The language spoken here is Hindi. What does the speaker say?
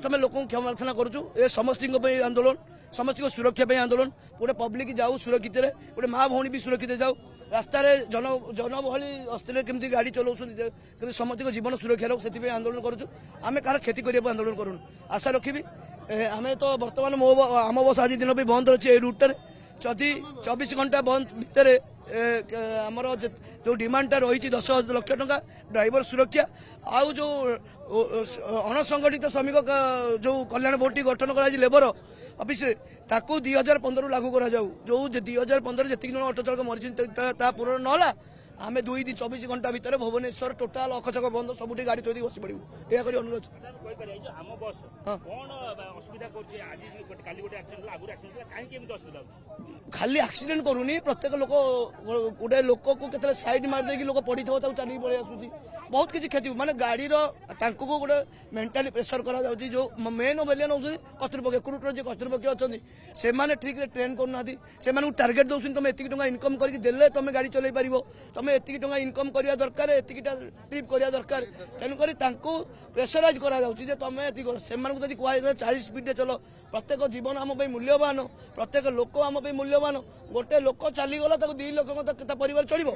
प्रथम लोक क्षमार्थना करुचु ए समस्त आंदोलन समस्त सुरक्षा आंदोलन गोटे पब्लिक जाऊ सुरक्षित गोटे माँ भौणी भी सुरक्षित जाऊ रास्तार जनबहली अस्थिर केमती गाड़ी चलाऊ समस्त जीवन सुरक्षा से आंदोलन करुचु आम कह क्षति करने आंदोलन करूँ आशा रखी आम तो बर्तमान मो आम बस आज दिन भी बंद अच्छे रुटे जदि 24 घंटा बंद भितर आमर जो डिमांडटा रही 10 लाख टंका ड्राइवर सुरक्षा आउ जो अणसंगठित श्रमिक जो कल्याण बोर्ड गठन कर लेबर ऑफिस ताकू 2015 लागू करा जाऊ जो 2015 जी जन ऑटो चालक मरी पूरण नाला आम 24 घंटा भितर भुवनेश्वर टोटाल अखचक बंद सबुठी गाड़ी थोड़ी बसी पड़ू यह अनुरोध खाली एक्सीडेंट करूनी प्रत्येक लोक गोटे लोक को साइड मारदे लोक पड़ी चलिए पलि आसूसी बहुत किसी क्षति माने गाड़ी गोटे मेंटाली प्रेसर करा जो मेन बेलियन हूँ कर्तृपक्ष कुरुटर जी कर्तृपक्ष अच्छा से ठीक ट्रेन करना से टार्गेट दौरान तुम एतिक टंका इनकम करके तुम गाड़ी चलाई पार तुम एतिक टंका इनकम करवा दरकार एतिकटा ट्रिप करवा दरकार तेणुक प्रेसराइज करा तुम से कहु 40 स्पीड चलो प्रत्येक जीवन आम मूल्यवान प्रत्येक लोक आम मूल्यवान गोटे लोक चलीगला 2 लोक परिवार चलो।